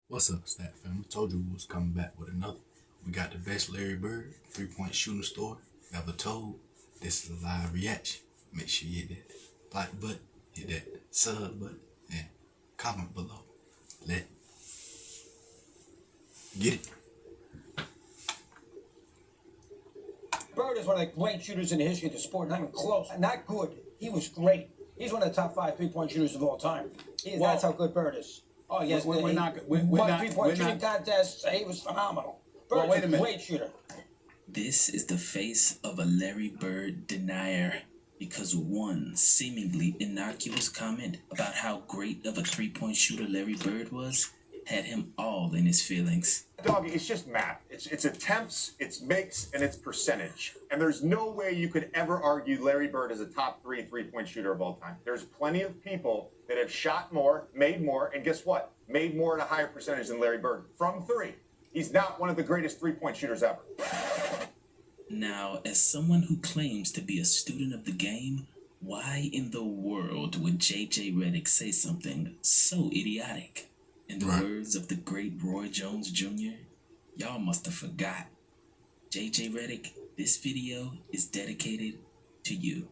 What's up, Stat Family? Told you we was coming back with another. We got the best Larry Bird three-point shooting story ever told. This is a live reaction. Make sure you hit that like button, hit that sub button, and comment below. Let get it. Bird is one of the great shooters in the history of the sport, not even close. Not good. He was great. He's one of the top 5 three-point shooters of all time. That's how good Bird is. Oh, yes. We're not. Three-point shooting contests. He was phenomenal. Bird's wait a minute. Great shooter. This is the face of a Larry Bird denier because one seemingly innocuous comment about how great of a three-point shooter Larry Bird was had him all in his feelings. Dog, it's just math. It's attempts, it's makes, and it's percentage. And there's no way you could ever argue Larry Bird is a top 3 three-point shooter of all time. There's plenty of people that have shot more, and guess what? Made more at a higher percentage than Larry Bird from 3. He's not one of the greatest three-point shooters ever. Now, as someone who claims to be a student of the game, why in the world would J.J. Redick say something so idiotic? In the words of the great Roy Jones Jr., y'all must have forgot. J.J. Redick, this video is dedicated to you.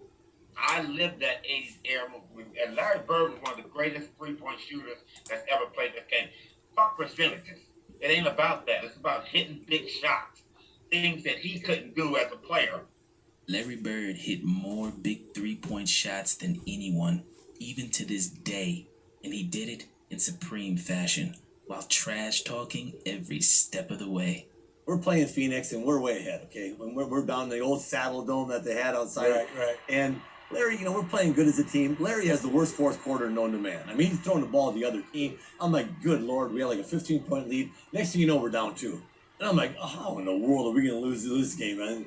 I lived that 80s era, and Larry Bird was one of the greatest three-point shooters that's ever played this game. Fuck percentages. It ain't about that. It's about hitting big shots, things that he couldn't do as a player. Larry Bird hit more big three-point shots than anyone, even to this day, and he did it in supreme fashion, while trash-talking every step of the way. We're playing Phoenix, and we're way ahead, okay? When we're down in the old Saddle Dome that they had outside. Right. And Larry, we're playing good as a team. Larry has the worst fourth quarter known to man. I mean, he's throwing the ball to the other team. I'm like, good Lord, we had like a 15-point lead. Next thing you know, we're down 2. And I'm like, how in the world are we going to lose this game, man?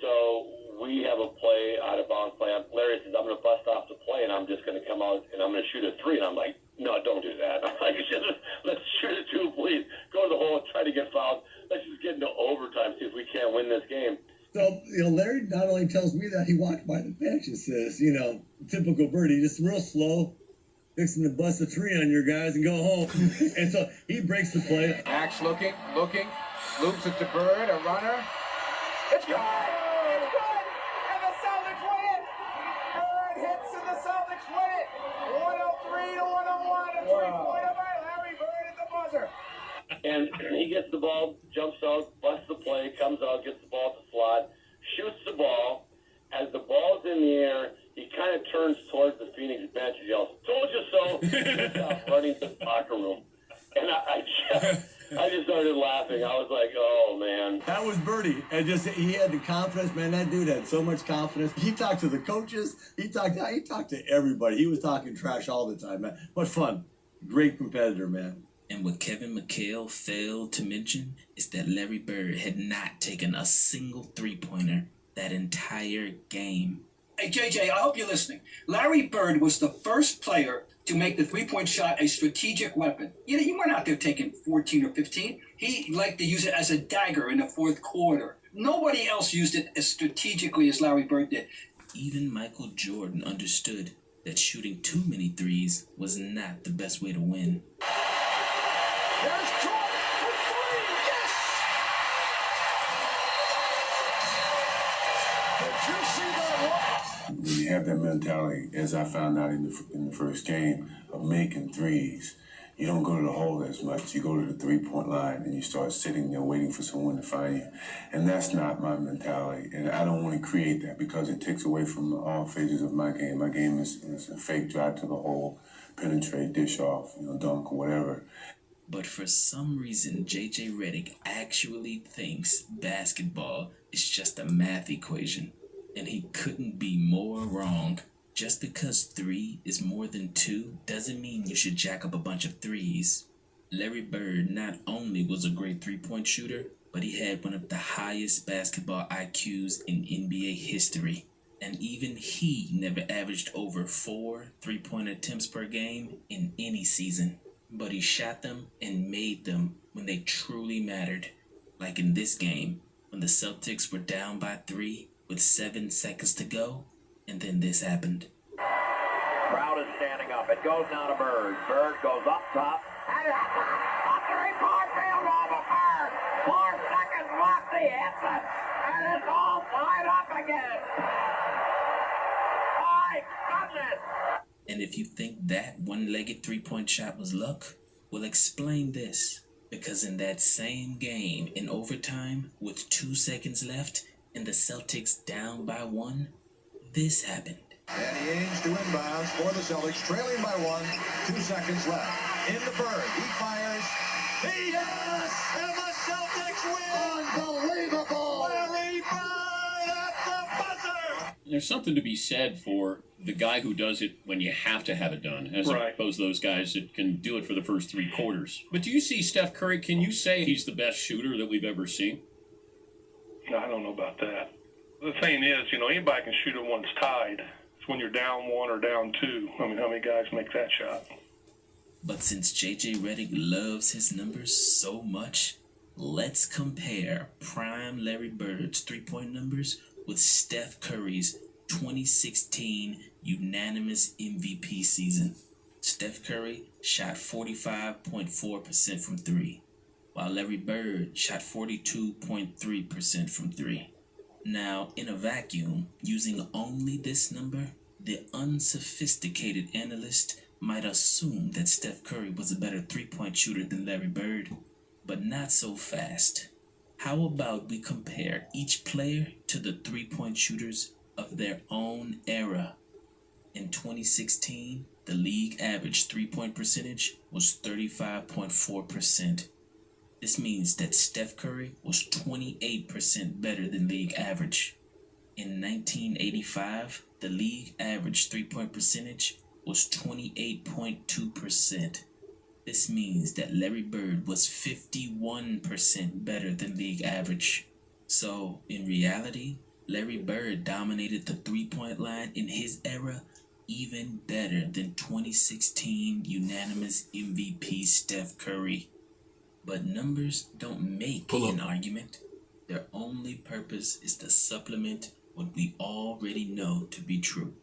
So we have a play, out of bounds play. Larry says, I'm going to bust off the play, and I'm just going to come out, and I'm going to shoot a 3. And I'm like, no, don't do that. I'm like, let's shoot a 2, please. Go to the hole and try to get fouled. Let's just get into overtime, see if we can't win this game. So, Larry not only tells me that, he walked by the bench and says, typical Birdie, just real slow, fixing to bust a 3 on your guys and go home. And so he breaks the play. Max looking, loops it to Bird, a runner. It's good! It's good! And the Celtics win it! Bird hits and the Celtics win it! 103 to 101. A three-pointer by Larry Bird at the buzzer. And he gets the ball, jumps out, busts the play, comes out, gets the ball to slot, shoots the ball. As the ball's in the air, he kind of turns towards the Phoenix bench and yells, "Told you so!" He stops running to the locker room. And I just started laughing. I was like, oh, man. That was Birdie. And he had the confidence, man. That dude had so much confidence. He talked to the coaches. He talked to everybody. He was talking trash all the time, man. But fun. Great competitor, man. And what Kevin McHale failed to mention is that Larry Bird had not taken a single three-pointer that entire game. Hey, JJ, I hope you're listening. Larry Bird was the first player to make the three-point shot a strategic weapon. He weren't out there taking 14 or 15. He liked to use it as a dagger in the fourth quarter. Nobody else used it as strategically as Larry Bird did. Even Michael Jordan understood that shooting too many threes was not the best way to win. There's Jordan for 3. Yes! Did you see that one? When you have that mentality, as I found out in the first game, of making threes, you don't go to the hole as much. You go to the three-point line and you start sitting there waiting for someone to find you. And that's not my mentality. And I don't want to create that because it takes away from all phases of my game. My game is a fake drive to the hole, penetrate, dish off, dunk, whatever. But for some reason, J.J. Redick actually thinks basketball is just a math equation. And he couldn't be more wrong. Just because 3 is more than 2 doesn't mean you should jack up a bunch of 3s. Larry Bird not only was a great three-point shooter, but he had one of the highest basketball IQs in NBA history. And even he never averaged over 4 three-point attempts per game in any season. But he shot them and made them when they truly mattered. Like in this game, when the Celtics were down by 3 with 7 seconds to go, and then this happened. Crowd is standing up. It goes now to Bird. Bird goes up top. And up three-point field goal to Bird. 4 seconds left. He hits it, and it's all tied up again. My goodness. And if you think that one-legged three-point shot was luck, well, explain this. Because in that same game, in overtime, with 2 seconds left, and the Celtics down by 1, this happened. Danny Ainge to inbounds for the Celtics, trailing by 1, 2 seconds left. In the Bird, he fires. He does! And the Celtics win! Unbelievable! Larry Bird at the buzzer! There's something to be said for the guy who does it when you have to have it done, as opposed to those guys that can do it for the first 3 quarters. But do you see Steph Curry? Can you say he's the best shooter that we've ever seen? No, I don't know about that. The thing is, anybody can shoot it when it's tied. It's when you're down 1 or down 2. I mean, how many guys make that shot? But since JJ Redick loves his numbers so much, let's compare prime Larry Bird's three-point numbers with Steph Curry's 2016 unanimous MVP season. Steph Curry shot 45.4% from 3, while Larry Bird shot 42.3% from 3. Now, in a vacuum, using only this number, the unsophisticated analyst might assume that Steph Curry was a better three-point shooter than Larry Bird, but not so fast. How about we compare each player to the three-point shooters of their own era? In 2016, the league average three-point percentage was 35.4%. This means that Steph Curry was 28% better than league average. In 1985, the league average three-point percentage was 28.2%. This means that Larry Bird was 51% better than league average. So, in reality, Larry Bird dominated the three-point line in his era even better than 2016 unanimous MVP Steph Curry. But numbers don't make an argument. Their only purpose is to supplement what we already know to be true.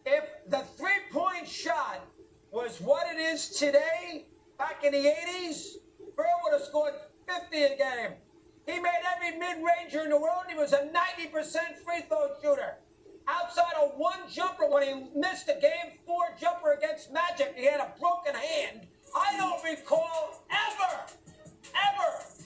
If the three-point shot was what it is today, back in the 80s, Bird would have scored 50 a game. He made every mid-ranger in the world. He was a 90% free throw shooter. Outside of one jumper when he missed a Game 4 jumper against Magic, he had a broken hand. I don't recall ever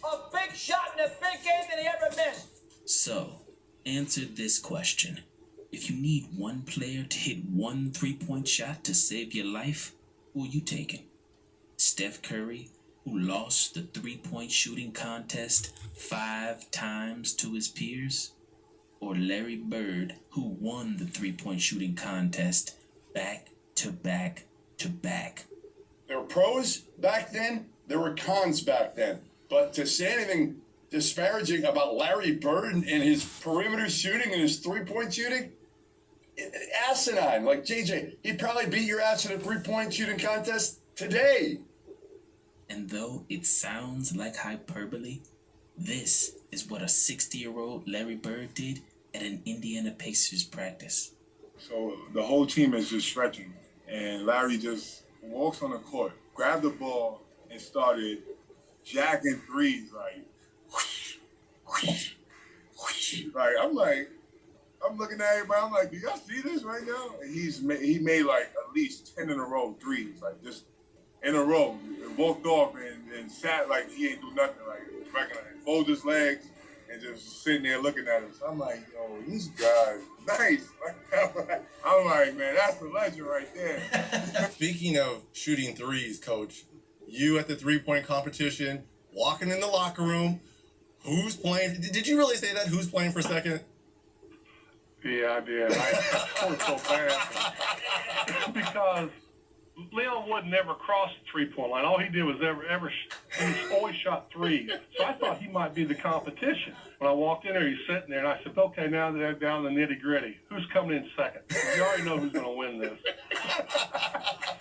a big shot in a big game that he ever missed. So, answer this question. If you need one player to hit one three-point shot to save your life, who are you taking? Steph Curry, who lost the three-point shooting contest 5 times to his peers? Or Larry Bird, who won the three-point shooting contest back to back to back? There were pros back then, there were cons back then. But to say anything disparaging about Larry Bird and his perimeter shooting and his three-point shooting, asinine. Like, JJ, he'd probably beat your ass in a three-point shooting contest today. And though it sounds like hyperbole, this is what a 60-year-old Larry Bird did at an Indiana Pacers practice. So the whole team is just stretching, and Larry just walks on the court, grabbed the ball, and started jacking threes, like, whoosh, whoosh, whoosh. Like, I'm looking at everybody, I'm like, do y'all see this right now? And he made like at least 10 in a row threes, like just in a row, walked off and sat like he ain't do nothing, like regular, fold his legs and just sitting there looking at us. I'm like, yo, this guy's nice. I'm like, man, that's the legend right there. Speaking of shooting threes, Coach, you at the three-point competition, walking in the locker room, who's playing? Did you really say that? Who's playing for second? Yeah, I did. I was so bad because Leon Wood never crossed the three-point line. All he did was he always shot threes. So I thought he might be the competition. When I walked in there, he's sitting there, and I said, okay, now they're down to the nitty-gritty. Who's coming in second? You already know who's going to win this.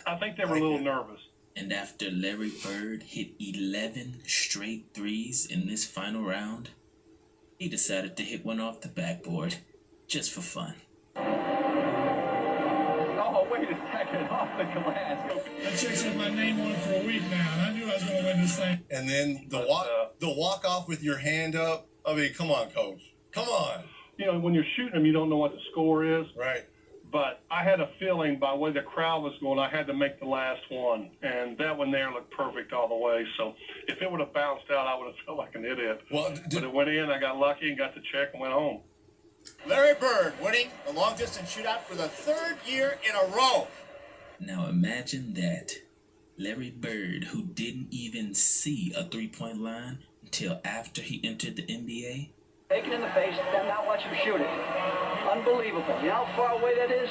I think they were a little nervous. And after Larry Bird hit 11 straight threes in this final round, he decided to hit one off the backboard just for fun. Oh, wait a second, off the glass. That chick said my name on it for a week now, and I knew I was going to win this thing. And then the walk off with your hand up. I mean, come on, coach. Come on. You know, when you're shooting them, you don't know what the score is. Right. But I had a feeling by the way the crowd was going, I had to make the last one. And that one there looked perfect all the way. So if it would have bounced out, I would have felt like an idiot. Well, but it went in, I got lucky and got the check and went home. Larry Bird winning the long-distance shootout for the third year in a row. Now imagine that. Larry Bird, who didn't even see a three-point line until after he entered the NBA. Take it in the face, then not watch him shoot it. Unbelievable. You know how far away that is?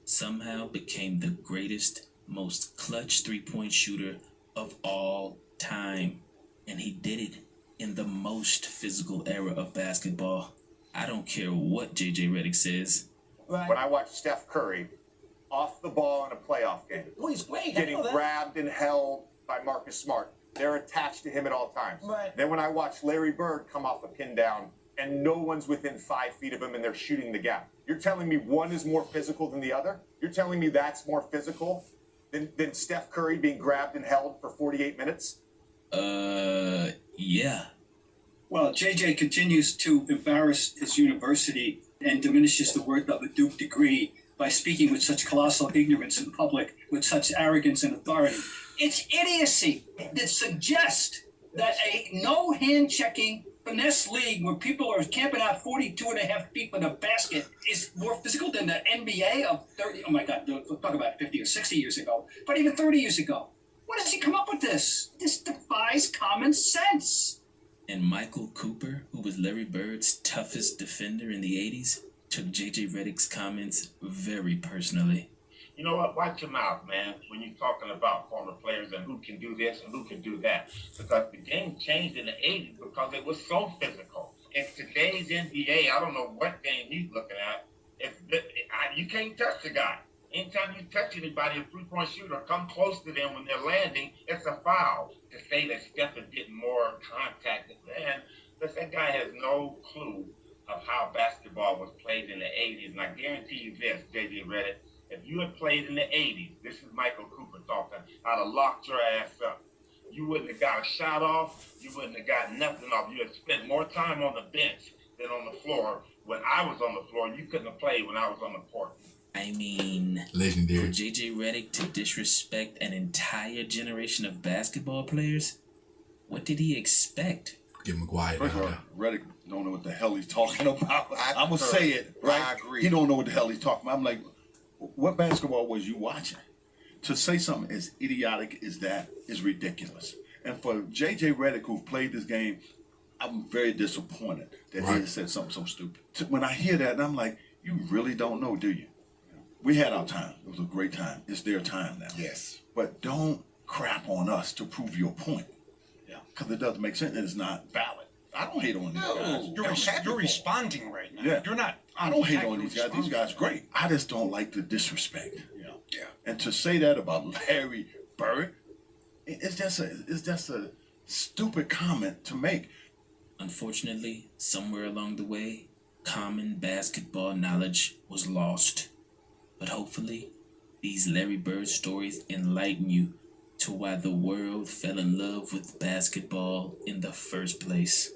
Somehow became the greatest, most clutch three-point shooter of all time. And he did it in the most physical era of basketball. I don't care what J.J. Redick says. Right. When I watch Steph Curry off the ball in a playoff game, Oh, he's great. getting grabbed and held by Marcus Smart, they're attached to him at all times. Right. Then when I watch Larry Bird come off a pin down and no one's within 5 feet of him and they're shooting the gap, you're telling me one is more physical than the other? You're telling me that's more physical than Steph Curry being grabbed and held for 48 minutes? Yeah. Well, JJ continues to embarrass his university and diminishes the worth of a Duke degree by speaking with such colossal ignorance in public, with such arrogance and authority. It's idiocy that suggests that a no hand-checking finesse league where people are camping out 42.5 feet from the basket is more physical than the NBA of 30, oh my God, talk about 50 or 60 years ago, but even 30 years ago. What does he come up with this? This defies common sense. And Michael Cooper, who was Larry Bird's toughest defender in the 80s, took J.J. Redick's comments very personally. You know what? Watch your mouth, man, when you're talking about former players and who can do this and who can do that. Because the game changed in the 80s because it was so physical. In today's NBA, I don't know what game he's looking at. You can't touch the guy. Anytime you touch anybody, a three-point shooter, come close to them when they're landing, it's a foul. To say that Steph is getting more contact, man, that guy has no clue of how basketball was played in the 80s. And I guarantee you this, J.J. Redick, if you had played in the 80s, this is Michael Cooper talking, I'd have locked your ass up. You wouldn't have got a shot off. You wouldn't have got nothing off. You had spent more time on the bench than on the floor. When I was on the floor, you couldn't have played when I was on the court. I mean, legendary. For J.J. Redick to disrespect an entire generation of basketball players, what did he expect? Get McGuire First of all, down Redick don't know what the hell he's talking about. I'm gonna concur. say it, right? I agree. He don't know what the hell he's talking about. I'm like, what basketball was you watching? To say something as idiotic as that is ridiculous. And for J.J. Redick, who played this game, I'm very disappointed that he said something so stupid. When I hear that, I'm like, you really don't know, do you? We had our time. It was a great time. It's their time now. Yes. But don't crap on us to prove your point. Yeah. Because it doesn't make sense and it's not valid. I don't hate on these guys. You're responding right now. Yeah. You're not. I don't hate on these guys. These guys are great. I just don't like the disrespect. Yeah. And to say that about Larry Bird, it's just a stupid comment to make. Unfortunately, somewhere along the way, common basketball knowledge was lost. But hopefully, these Larry Bird stories enlighten you to why the world fell in love with basketball in the first place.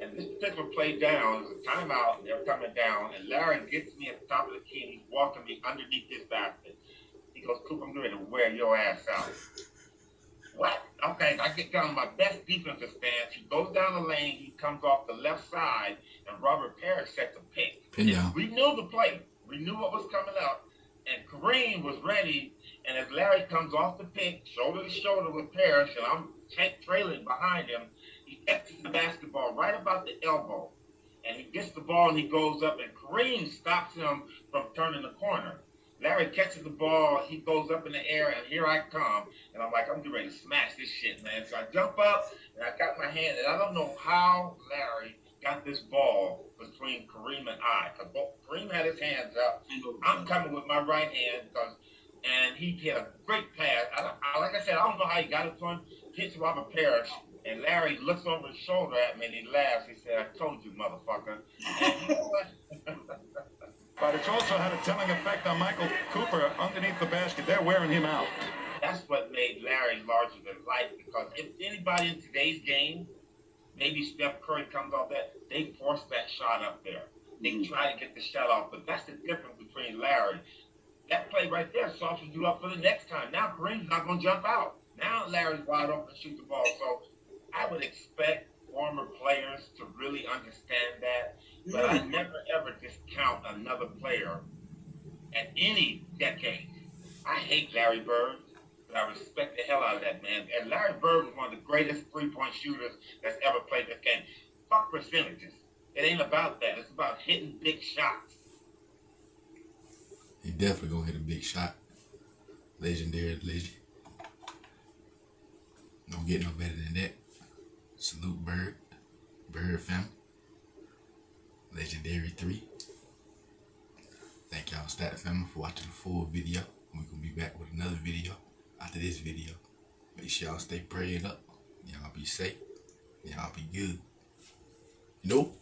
And this particular play down, is a timeout, and they're coming down, and Larry gets me at the top of the key, and he's walking me underneath this basket. He goes, Coop, I'm ready to wear your ass out. What? Okay, I get down to my best defensive stance. He goes down the lane, he comes off the left side, and Robert Parrish sets a pick. Pin down. We knew the play. We knew what was coming up. And Kareem was ready, and as Larry comes off the pick, shoulder to shoulder with Parrish, and I'm trailing behind him, he catches the basketball right about the elbow. And he gets the ball, and he goes up, and Kareem stops him from turning the corner. Larry catches the ball, he goes up in the air, and here I come. And I'm like, I'm getting ready to smash this shit, man. So I jump up, and I got my hand, and I don't know how Larry got this ball between Kareem and I. Because Kareem had his hands up. I'm coming with my right hand, and he hit a great pass. Like I said, I don't know how he got it to him. Hits Robert Parrish, and Larry looks over his shoulder at me, and he laughs. He said, I told you, motherfucker. And you know what? But it's also had a telling effect on Michael Cooper underneath the basket. They're wearing him out. That's what made Larry larger than life, because if anybody in today's game, maybe Steph Curry comes off that, they force that shot up there. They try to get the shot off, but that's the difference between Larry. That play right there softens you up for the next time. Now Kareem's not going to jump out. Now Larry's wide open and shoot the ball. So I would expect former players to really understand that, but I never ever discount another player at any decade. I hate Larry Bird, but I respect the hell out of that man. And Larry Bird was one of the greatest three-point shooters that's ever played this game. Fuck percentages. It ain't about that. It's about hitting big shots. He definitely gonna hit a big shot. Legendary legend. Don't get no better than that. Salute Bird. Bird family. Legendary 3. Thank y'all, Stat family, for watching the full video. We're gonna be back with another video after this video. Make sure y'all stay prayed up. Y'all be safe. Y'all be good. Nope.